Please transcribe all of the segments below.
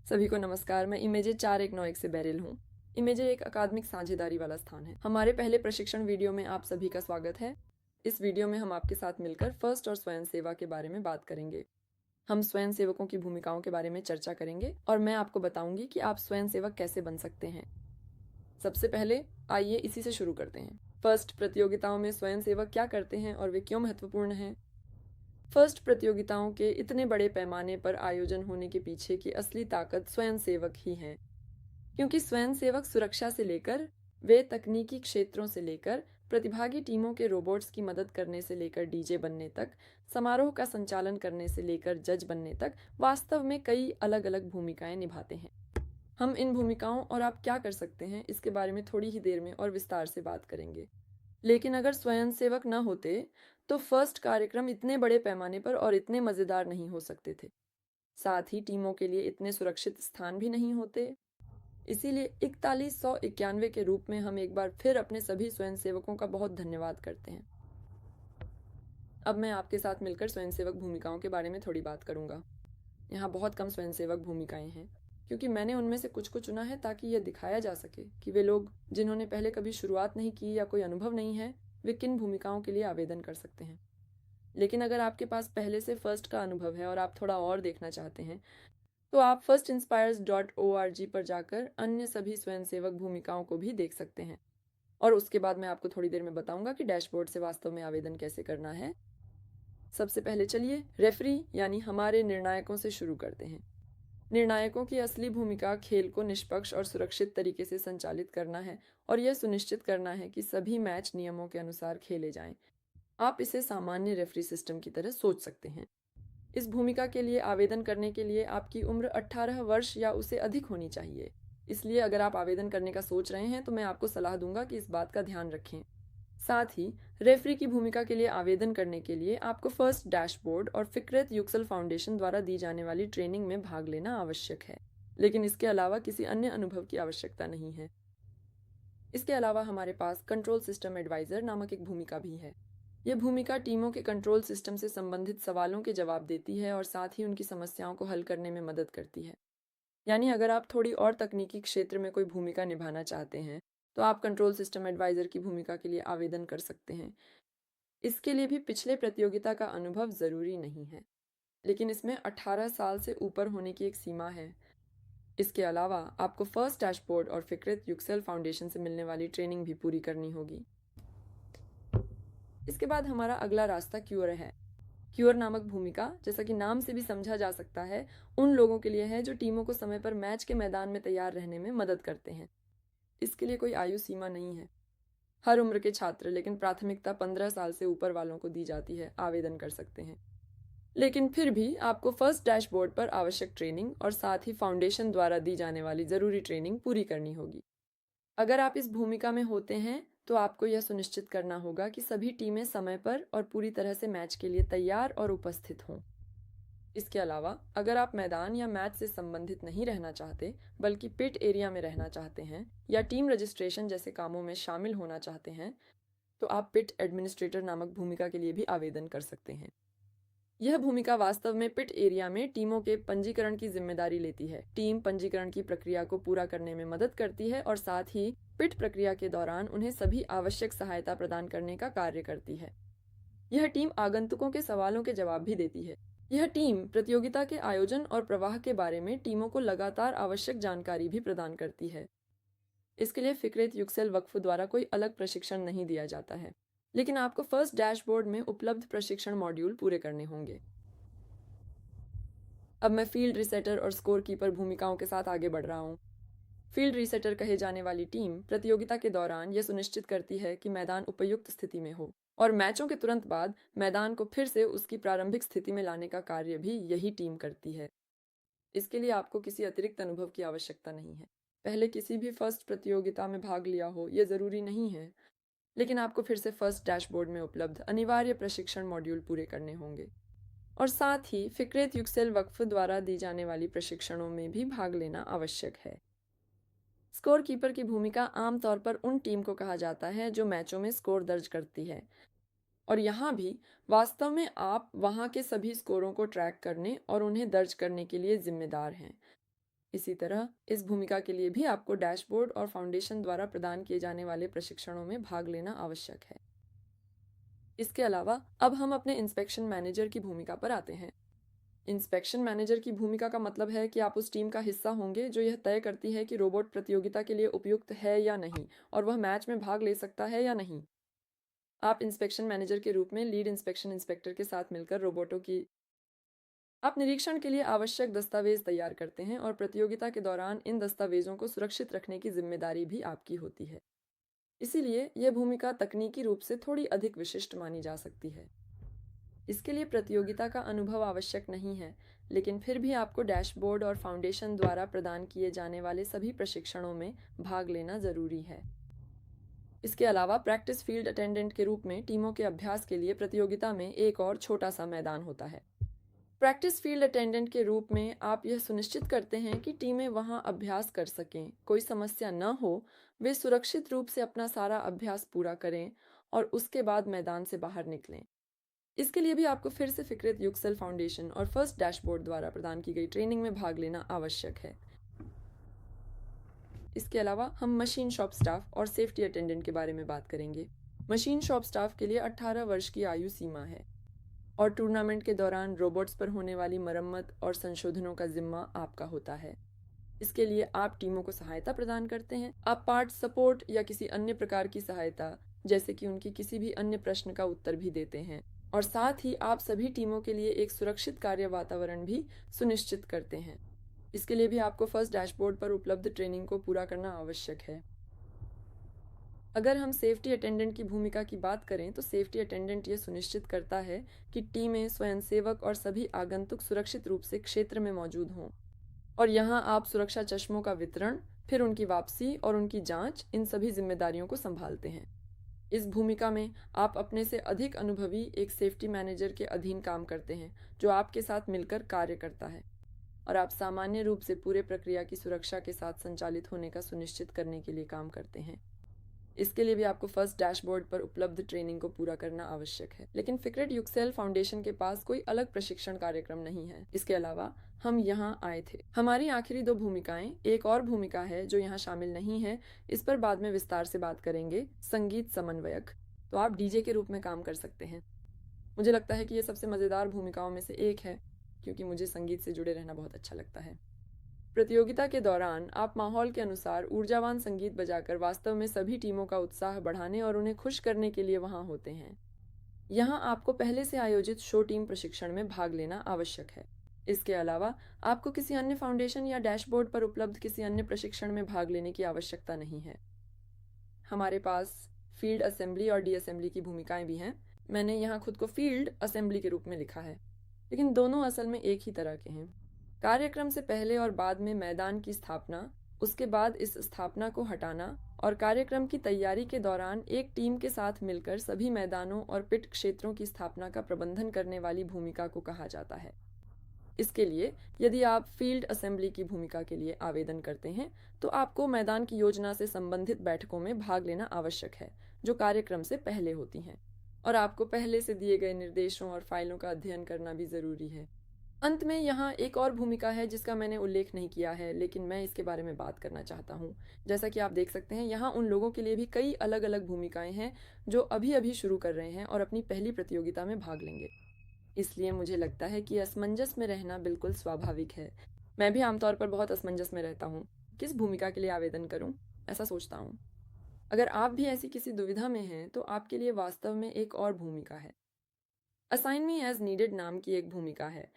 सभी को नमस्कार। मैं इमेजे 4191 से बैरिल हूँ। इमेजे एक अकादमिक साझेदारी वाला स्थान है। हमारे पहले प्रशिक्षण वीडियो में आप सभी का स्वागत है। इस वीडियो में हम आपके साथ मिलकर फर्स्ट और स्वयं सेवा के बारे में बात करेंगे। हम स्वयं सेवकों की भूमिकाओं के बारे में चर्चा करेंगे और मैं आपको बताऊंगी कि आप स्वयं सेवक कैसे बन सकते हैं। सबसे पहले आइए इसी से शुरू करते हैं। फर्स्ट, प्रतियोगिताओं में स्वयं सेवक क्या करते हैं और वे क्यों महत्वपूर्ण हैं। फर्स्ट प्रतियोगिताओं के इतने बड़े पैमाने पर आयोजन होने के पीछे की असली ताकत स्वयंसेवक ही हैं, क्योंकि स्वयंसेवक सुरक्षा से लेकर वे तकनीकी क्षेत्रों से लेकर प्रतिभागी टीमों के रोबोट्स की मदद करने से लेकर डीजे बनने तक, समारोह का संचालन करने से लेकर जज बनने तक वास्तव में कई अलग अलग भूमिकाएं निभाते हैं। हम इन भूमिकाओं और आप क्या कर सकते हैं इसके बारे में थोड़ी ही देर में और विस्तार से बात करेंगे। लेकिन अगर स्वयंसेवक न होते तो फर्स्ट कार्यक्रम इतने बड़े पैमाने पर और इतने मज़ेदार नहीं हो सकते थे। साथ ही टीमों के लिए इतने सुरक्षित स्थान भी नहीं होते। इसीलिए 4191 के रूप में हम एक बार फिर अपने सभी स्वयंसेवकों का बहुत धन्यवाद करते हैं। अब मैं आपके साथ मिलकर स्वयंसेवक भूमिकाओं के बारे में थोड़ी बात करूंगा। यहाँ बहुत कम स्वयंसेवक भूमिकाएं हैं, क्योंकि मैंने उनमें से कुछ को चुना है ताकि यह दिखाया जा सके कि वे लोग जिन्होंने पहले कभी शुरुआत नहीं की या कोई अनुभव नहीं है, वे किन भूमिकाओं के लिए आवेदन कर सकते हैं। लेकिन अगर आपके पास पहले से फर्स्ट का अनुभव है और आप थोड़ा और देखना चाहते हैं, तो आप firstinspires.org पर जाकर अन्य सभी स्वयंसेवक भूमिकाओं को भी देख सकते हैं। और उसके बाद मैं आपको थोड़ी देर में बताऊंगा कि डैशबोर्ड से वास्तव में आवेदन कैसे करना है। सबसे पहले चलिए रेफरी यानी हमारे निर्णायकों से शुरू करते हैं। निर्णायकों की असली भूमिका खेल को निष्पक्ष और सुरक्षित तरीके से संचालित करना है और यह सुनिश्चित करना है कि सभी मैच नियमों के अनुसार खेले जाएं। आप इसे सामान्य रेफरी सिस्टम की तरह सोच सकते हैं। इस भूमिका के लिए आवेदन करने के लिए आपकी उम्र 18 वर्ष या उससे अधिक होनी चाहिए। इसलिए अगर आप आवेदन करने का सोच रहे हैं तो मैं आपको सलाह दूंगा कि इस बात का ध्यान रखें। साथ ही रेफरी की भूमिका के लिए आवेदन करने के लिए आपको फर्स्ट डैशबोर्ड और फिक्रेत युक्सल फाउंडेशन द्वारा दी जाने वाली ट्रेनिंग में भाग लेना आवश्यक है, लेकिन इसके अलावा किसी अन्य अनुभव की आवश्यकता नहीं है। इसके अलावा हमारे पास कंट्रोल सिस्टम एडवाइजर नामक एक भूमिका भी है। यह भूमिका टीमों के कंट्रोल सिस्टम से संबंधित सवालों के जवाब देती है और साथ ही उनकी समस्याओं को हल करने में मदद करती है। यानी अगर आप थोड़ी और तकनीकी क्षेत्र में कोई भूमिका निभाना चाहते हैं तो आप कंट्रोल सिस्टम एडवाइजर की भूमिका के लिए आवेदन कर सकते हैं। इसके लिए भी पिछले प्रतियोगिता का अनुभव ज़रूरी नहीं है, लेकिन इसमें 18 साल से ऊपर होने की एक सीमा है। इसके अलावा आपको फर्स्ट डैशबोर्ड और फिक्रेत युक्सेल फाउंडेशन से मिलने वाली ट्रेनिंग भी पूरी करनी होगी। इसके बाद हमारा अगला रास्ता क्यूअर है। क्यूअर नामक भूमिका, जैसा कि नाम से भी समझा जा सकता है, उन लोगों के लिए है जो टीमों को समय पर मैच के मैदान में तैयार रहने में मदद करते हैं। इसके लिए कोई आयु सीमा नहीं है। हर उम्र के छात्र, लेकिन प्राथमिकता 15 साल से ऊपर वालों को दी जाती है, आवेदन कर सकते हैं। लेकिन फिर भी आपको फर्स्ट डैशबोर्ड पर आवश्यक ट्रेनिंग और साथ ही फाउंडेशन द्वारा दी जाने वाली ज़रूरी ट्रेनिंग पूरी करनी होगी। अगर आप इस भूमिका में होते हैं तो आपको यह सुनिश्चित करना होगा कि सभी टीमें समय पर और पूरी तरह से मैच के लिए तैयार और उपस्थित हों। इसके अलावा अगर आप मैदान या मैच से संबंधित नहीं रहना चाहते बल्कि पिट एरिया में रहना चाहते हैं या टीम रजिस्ट्रेशन जैसे कामों में शामिल होना चाहते हैं, तो आप पिट एडमिनिस्ट्रेटर नामक भूमिका के लिए भी आवेदन कर सकते हैं। यह भूमिका वास्तव में पिट एरिया में टीमों के पंजीकरण की जिम्मेदारी लेती है। टीम पंजीकरण की प्रक्रिया को पूरा करने में मदद करती है और साथ ही पिट प्रक्रिया के दौरान उन्हें सभी आवश्यक सहायता प्रदान करने का कार्य करती है। यह टीम आगंतुकों के सवालों के जवाब भी देती है। यह टीम प्रतियोगिता के आयोजन और प्रवाह के बारे में टीमों को लगातार आवश्यक जानकारी भी प्रदान करती है। इसके लिए फिक्रेत युक्सेल वक्फ द्वारा कोई अलग प्रशिक्षण नहीं दिया जाता है, लेकिन आपको फर्स्ट डैशबोर्ड में उपलब्ध प्रशिक्षण मॉड्यूल पूरे करने होंगे। अब मैं फील्ड रिसेटर और स्कोर कीपर भूमिकाओं के साथ आगे बढ़ रहा हूँ। फील्ड रिसेटर कहे जाने वाली टीम प्रतियोगिता के दौरान यह सुनिश्चित करती है कि मैदान उपयुक्त स्थिति में हो और मैचों के तुरंत बाद मैदान को फिर से उसकी प्रारंभिक स्थिति में लाने का कार्य भी यही टीम करती है। इसके लिए आपको किसी अतिरिक्त अनुभव की आवश्यकता नहीं है। पहले किसी भी फर्स्ट प्रतियोगिता में भाग लिया हो यह ज़रूरी नहीं है, लेकिन आपको फिर से फर्स्ट डैशबोर्ड में उपलब्ध अनिवार्य प्रशिक्षण मॉड्यूल पूरे करने होंगे और साथ ही फिक्रेत युक्सेल वक्फ द्वारा दी जाने वाली प्रशिक्षणों में भी भाग लेना आवश्यक है। स्कोर कीपर की भूमिका आमतौर पर उन टीम को कहा जाता है जो मैचों में स्कोर दर्ज करती है, और यहाँ भी वास्तव में आप वहाँ के सभी स्कोरों को ट्रैक करने और उन्हें दर्ज करने के लिए जिम्मेदार हैं। इसी तरह इस भूमिका के लिए भी आपको डैशबोर्ड और फाउंडेशन द्वारा प्रदान किए जाने वाले प्रशिक्षणों में भाग लेना आवश्यक है। इसके अलावा अब हम अपने इंस्पेक्शन मैनेजर की भूमिका पर आते हैं। इंस्पेक्शन मैनेजर की भूमिका का मतलब है कि आप उस टीम का हिस्सा होंगे जो यह तय करती है कि रोबोट प्रतियोगिता के लिए उपयुक्त है या नहीं और वह मैच में भाग ले सकता है या नहीं। आप इंस्पेक्शन मैनेजर के रूप में लीड इंस्पेक्शन इंस्पेक्टर के साथ मिलकर रोबोटों की आप निरीक्षण के लिए आवश्यक दस्तावेज तैयार करते हैं और प्रतियोगिता के दौरान इन दस्तावेजों को सुरक्षित रखने की जिम्मेदारी भी आपकी होती है। इसीलिए यह भूमिका तकनीकी रूप से थोड़ी अधिक विशिष्ट मानी जा सकती है। इसके लिए प्रतियोगिता का अनुभव आवश्यक नहीं है, लेकिन फिर भी आपको डैशबोर्ड और फाउंडेशन द्वारा प्रदान किए जाने वाले सभी प्रशिक्षणों में भाग लेना जरूरी है। इसके अलावा प्रैक्टिस फील्ड अटेंडेंट के रूप में टीमों के अभ्यास के लिए प्रतियोगिता में एक और छोटा सा मैदान होता है। प्रैक्टिस फील्ड अटेंडेंट के रूप में आप यह सुनिश्चित करते हैं कि टीमें वहां अभ्यास कर सकें, कोई समस्या न हो, वे सुरक्षित रूप से अपना सारा अभ्यास पूरा करें और उसके बाद मैदान से बाहर निकलें। इसके लिए भी आपको फिर से फिक्रेत युक्सेल फाउंडेशन और फर्स्ट डैशबोर्ड द्वारा प्रदान की गई ट्रेनिंग में भाग लेना आवश्यक है। इसके अलावा हम मशीन शॉप स्टाफ और सेफ्टी अटेंडेंट के बारे में बात करेंगे। मशीन शॉप स्टाफ के लिए 18 वर्ष की आयु सीमा है और टूर्नामेंट के दौरान रोबोट्स पर होने वाली मरम्मत और संशोधनों का जिम्मा आपका होता है। इसके लिए आप टीमों को सहायता प्रदान करते हैं। आप पार्ट सपोर्ट या किसी अन्य प्रकार की सहायता, जैसे कि उनकी किसी भी अन्य प्रश्न का उत्तर भी देते हैं और साथ ही आप सभी टीमों के लिए एक सुरक्षित कार्य वातावरण भी सुनिश्चित करते हैं। इसके लिए भी आपको फर्स्ट डैशबोर्ड पर उपलब्ध ट्रेनिंग को पूरा करना आवश्यक है। अगर हम सेफ्टी अटेंडेंट की भूमिका की बात करें तो सेफ्टी अटेंडेंट ये सुनिश्चित करता है कि टीमें, स्वयंसेवक और सभी आगंतुक सुरक्षित रूप से क्षेत्र में मौजूद हों। और यहाँ आप सुरक्षा चश्मों का वितरण, फिर उनकी वापसी और उनकी जांच, इन सभी जिम्मेदारियों को संभालते हैं। इस भूमिका में आप अपने से अधिक अनुभवी एक सेफ्टी मैनेजर के अधीन काम करते हैं जो आपके साथ मिलकर कार्य करता है और आप सामान्य रूप से पूरे प्रक्रिया की सुरक्षा के साथ संचालित होने का सुनिश्चित करने के लिए काम करते हैं। इसके लिए भी आपको फर्स्ट डैशबोर्ड पर उपलब्ध ट्रेनिंग को पूरा करना आवश्यक है। लेकिन फिक्रेट युक्सेल फाउंडेशन के पास कोई अलग प्रशिक्षण कार्यक्रम नहीं है। इसके अलावा हम यहाँ आए थे। हमारी आखिरी 2 भूमिकाएं, एक और भूमिका है जो यहाँ शामिल नहीं है, इस पर बाद में विस्तार से बात करेंगे, संगीत समन्वयक। तो आप डीजे के रूप में काम कर सकते हैं। मुझे लगता है कि ये सबसे मज़ेदार भूमिकाओं में से एक है, क्योंकि मुझे संगीत से जुड़े रहना बहुत अच्छा लगता है। प्रतियोगिता के दौरान आप माहौल के अनुसार ऊर्जावान संगीत बजाकर वास्तव में सभी टीमों का उत्साह बढ़ाने और उन्हें खुश करने के लिए वहां होते हैं। यहाँ आपको पहले से आयोजित शो टीम प्रशिक्षण में भाग लेना आवश्यक है। इसके अलावा आपको किसी अन्य फाउंडेशन या डैशबोर्ड पर उपलब्ध किसी अन्य प्रशिक्षण में भाग लेने की आवश्यकता नहीं है। हमारे पास फील्ड असेंबली और डी असेंबली की भूमिकाएं भी हैं। मैंने यहाँ खुद को फील्ड असेंबली के रूप में लिखा है, लेकिन दोनों असल में एक ही तरह के हैं। कार्यक्रम से पहले और बाद में मैदान की स्थापना, उसके बाद इस स्थापना को हटाना और कार्यक्रम की तैयारी के दौरान एक टीम के साथ मिलकर सभी मैदानों और पिट क्षेत्रों की स्थापना का प्रबंधन करने वाली भूमिका को कहा जाता है। इसके लिए यदि आप फील्ड असेंबली की भूमिका के लिए आवेदन करते हैं तो आपको मैदान की योजना से संबंधित बैठकों में भाग लेना आवश्यक है जो कार्यक्रम से पहले होती हैं, और आपको पहले से दिए गए निर्देशों और फाइलों का अध्ययन करना भी ज़रूरी है। अंत में यहाँ एक और भूमिका है जिसका मैंने उल्लेख नहीं किया है, लेकिन मैं इसके बारे में बात करना चाहता हूँ। जैसा कि आप देख सकते हैं, यहाँ उन लोगों के लिए भी कई अलग अलग भूमिकाएं हैं जो अभी अभी शुरू कर रहे हैं और अपनी पहली प्रतियोगिता में भाग लेंगे। इसलिए मुझे लगता है कि असमंजस में रहना बिल्कुल स्वाभाविक है। मैं भी आमतौर पर बहुत असमंजस में रहता हूँ, किस भूमिका के लिए आवेदन करूँ, ऐसा सोचता हूँ। अगर आप भी ऐसी किसी दुविधा में हैं तो आपके लिए वास्तव में एक और भूमिका है। असाइन मी एज नीडेड नाम की एक भूमिका है।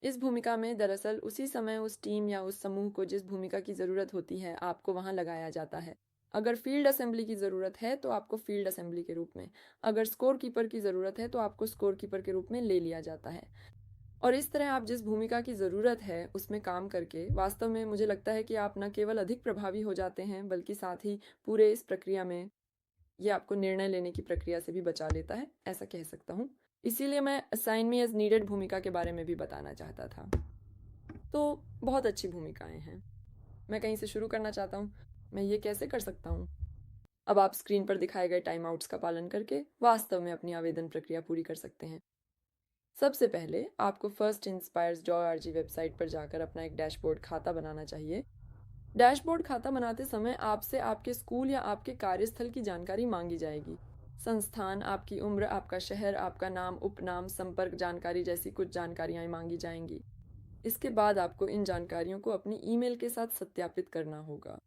इस भूमिका में दरअसल उसी समय उस टीम या उस समूह को जिस भूमिका की ज़रूरत होती है आपको वहां लगाया जाता है। अगर फील्ड असेंबली की ज़रूरत है तो आपको फील्ड असेंबली के रूप में, अगर स्कोर कीपर की ज़रूरत है तो आपको स्कोर कीपर के रूप में ले लिया जाता है। और इस तरह आप जिस भूमिका की ज़रूरत है उसमें काम करके वास्तव में मुझे लगता है कि आप न केवल अधिक प्रभावी हो जाते हैं बल्कि साथ ही पूरे इस प्रक्रिया में ये आपको निर्णय लेने की प्रक्रिया से भी बचा लेता है, ऐसा कह सकता हूँ। इसीलिए मैं असाइन मी एज नीडेड भूमिका के बारे में भी बताना चाहता था। तो बहुत अच्छी भूमिकाएं हैं। मैं कहीं से शुरू करना चाहता हूँ। मैं ये कैसे कर सकता हूँ? अब आप स्क्रीन पर दिखाए गए टाइम आउट्स का पालन करके वास्तव में अपनी आवेदन प्रक्रिया पूरी कर सकते हैं। सबसे पहले आपको firstinspires.org वेबसाइट पर जाकर अपना एक डैशबोर्ड खाता बनाना चाहिए। डैशबोर्ड खाता बनाते समय आपसे आपके स्कूल या आपके कार्यस्थल की जानकारी मांगी जाएगी। संस्थान, आपकी उम्र, आपका शहर, आपका नाम, उपनाम, संपर्क जानकारी जैसी कुछ जानकारियाँ मांगी जाएंगी। इसके बाद आपको इन जानकारियों को अपनी ईमेल के साथ सत्यापित करना होगा।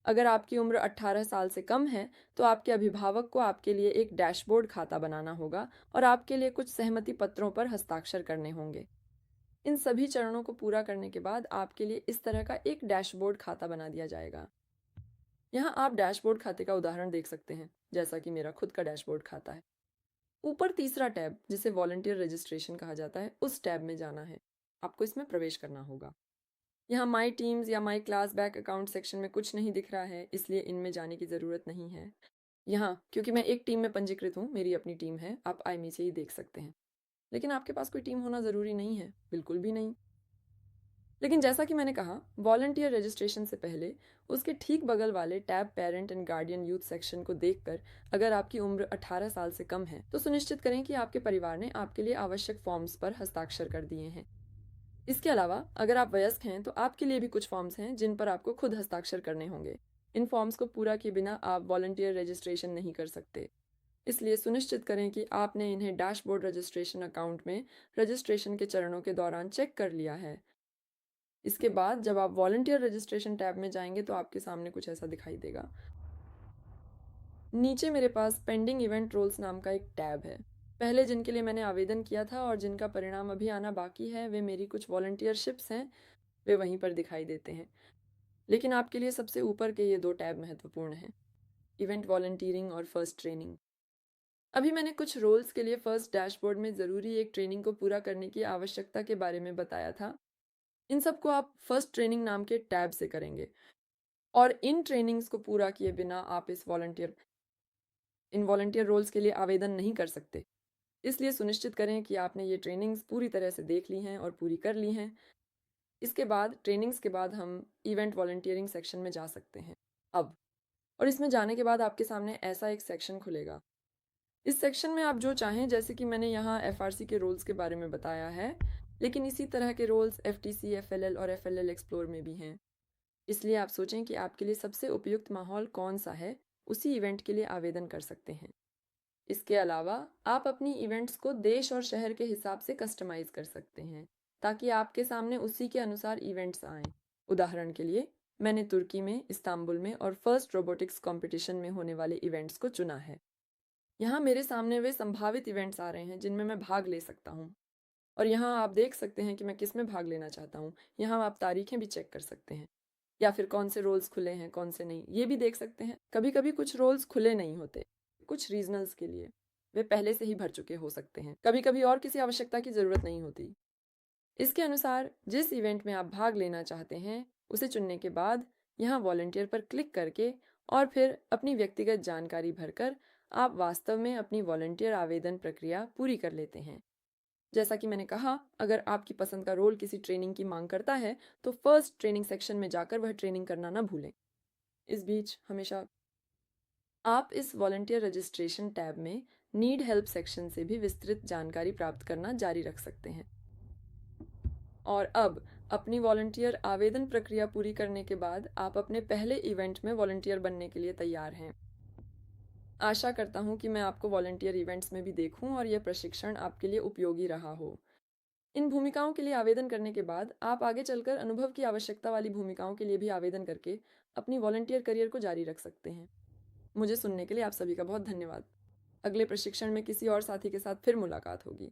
अगर आपकी उम्र 18 साल से कम है, तो आपके अभिभावक को आपके लिए एक डैशबोर्ड खाता बनाना होगा और आपके लिए कुछ सहमति पत्रों पर हस्ताक्षर करने होंगे। इन सभी चरणों को पूरा करने के बाद आपके लिए इस तरह का एक डैशबोर्ड खाता बना दिया जाएगा। यहाँ आप डैशबोर्ड खाते का उदाहरण देख सकते हैं, जैसा कि मेरा खुद का डैशबोर्ड खाता है। ऊपर तीसरा टैब, जिसे वॉलंटियर रजिस्ट्रेशन कहा जाता है, उस टैब में जाना है। आपको इसमें प्रवेश करना होगा। यहाँ माई टीम्स या my class bank account section में कुछ नहीं दिख रहा है, इसलिए इनमें जाने की ज़रूरत नहीं है। यहाँ क्योंकि मैं एक टीम में पंजीकृत हूँ, मेरी अपनी टीम है, आप आई से ही देख सकते हैं। लेकिन आपके पास कोई टीम होना ज़रूरी नहीं है, बिल्कुल भी नहीं। लेकिन जैसा कि मैंने कहा, वॉलंटियर रजिस्ट्रेशन से पहले उसके ठीक बगल वाले tab parent and guardian youth section को देखकर अगर आपकी उम्र 18 साल से कम है, तो सुनिश्चित करें कि आपके परिवार ने आपके लिए आवश्यक फॉर्म्स पर हस्ताक्षर कर दिए हैं। इसके अलावा अगर आप वयस्क हैं, तो आपके लिए भी कुछ फॉर्म्स हैं जिन पर आपको खुद हस्ताक्षर करने होंगे। इन फॉर्म्स को पूरा किए बिना आप वॉलंटियर रजिस्ट्रेशन नहीं कर सकते, इसलिए सुनिश्चित करें कि आपने इन्हें डैशबोर्ड रजिस्ट्रेशन अकाउंट में रजिस्ट्रेशन के चरणों के दौरान चेक कर लिया है। इसके बाद जब आप वॉलंटियर रजिस्ट्रेशन टैब में जाएंगे तो आपके सामने कुछ ऐसा दिखाई देगा। नीचे मेरे पास पेंडिंग इवेंट रोल्स नाम का एक टैब है। पहले जिनके लिए मैंने आवेदन किया था और जिनका परिणाम अभी आना बाकी है, वे मेरी कुछ वॉलंटियरशिप्स हैं, वे वहीं पर दिखाई देते हैं। लेकिन आपके लिए सबसे ऊपर के ये दो टैब महत्वपूर्ण हैं, इवेंट वॉलंटियरिंग और फर्स्ट ट्रेनिंग। अभी मैंने कुछ रोल्स के लिए फर्स्ट डैशबोर्ड में ज़रूरी एक ट्रेनिंग को पूरा करने की आवश्यकता के बारे में बताया था। इन सब को आप फर्स्ट ट्रेनिंग नाम के टैब से करेंगे और इन ट्रेनिंग्स को पूरा किए बिना आप इन वॉलंटियर रोल्स के लिए आवेदन नहीं कर सकते। इसलिए सुनिश्चित करें कि आपने ये ट्रेनिंग्स पूरी तरह से देख ली हैं और पूरी कर ली हैं। इसके बाद ट्रेनिंग्स के बाद हम इवेंट वॉलंटियरिंग सेक्शन में जा सकते हैं अब। और इसमें जाने के बाद आपके सामने ऐसा एक सेक्शन खुलेगा। इस सेक्शन में आप जो चाहें, जैसे कि मैंने यहाँ FRC के रोल्स के बारे में बताया है, लेकिन इसी तरह के रोल्स FTC, FLL और FLL एक्सप्लोर में भी हैं। इसलिए आप सोचें कि आपके लिए सबसे उपयुक्त माहौल कौन सा है, उसी इवेंट के लिए आवेदन कर सकते हैं। इसके अलावा आप अपनी इवेंट्स को देश और शहर के हिसाब से कस्टमाइज कर सकते हैं, ताकि आपके सामने उसी के अनुसार इवेंट्स आएँ। उदाहरण के लिए मैंने तुर्की में, इस्तांबुल में और फर्स्ट रोबोटिक्स कंपटीशन में होने वाले इवेंट्स को चुना है। यहाँ मेरे सामने वे संभावित इवेंट्स आ रहे हैं जिनमें मैं भाग ले सकता हूँ, और यहाँ आप देख सकते हैं कि मैं किस में भाग लेना चाहता हूँ। यहाँ आप तारीखें भी चेक कर सकते हैं, या फिर कौन से रोल्स खुले हैं कौन से नहीं, ये भी देख सकते हैं। कभी कभी कुछ रोल्स खुले नहीं होते, कुछ रीजनल्स के लिए वे पहले से ही भर चुके हो सकते हैं। कभी कभी और किसी आवश्यकता की ज़रूरत नहीं होती। इसके अनुसार जिस इवेंट में आप भाग लेना चाहते हैं उसे चुनने के बाद यहाँ वॉलंटियर पर क्लिक करके और फिर अपनी व्यक्तिगत जानकारी भरकर आप वास्तव में अपनी वॉलंटियर आवेदन प्रक्रिया पूरी कर लेते हैं। जैसा कि मैंने कहा, अगर आपकी पसंद का रोल किसी ट्रेनिंग की मांग करता है, तो फर्स्ट ट्रेनिंग सेक्शन में जाकर वह ट्रेनिंग करना ना भूलें। इस बीच हमेशा आप इस वॉलंटियर रजिस्ट्रेशन टैब में नीड हेल्प सेक्शन से भी विस्तृत जानकारी प्राप्त करना जारी रख सकते हैं। और अब अपनी वॉलंटियर आवेदन प्रक्रिया पूरी करने के बाद आप अपने पहले इवेंट में वॉलंटियर बनने के लिए तैयार हैं। आशा करता हूँ कि मैं आपको वॉलंटियर इवेंट्स में भी देखूँ और यह प्रशिक्षण आपके लिए उपयोगी रहा हो। इन भूमिकाओं के लिए आवेदन करने के बाद आप आगे चलकर अनुभव की आवश्यकता वाली भूमिकाओं के लिए भी आवेदन करके अपनी वॉलंटियर करियर को जारी रख सकते हैं। मुझे सुनने के लिए आप सभी का बहुत धन्यवाद। अगले प्रशिक्षण में किसी और साथी के साथ फिर मुलाकात होगी।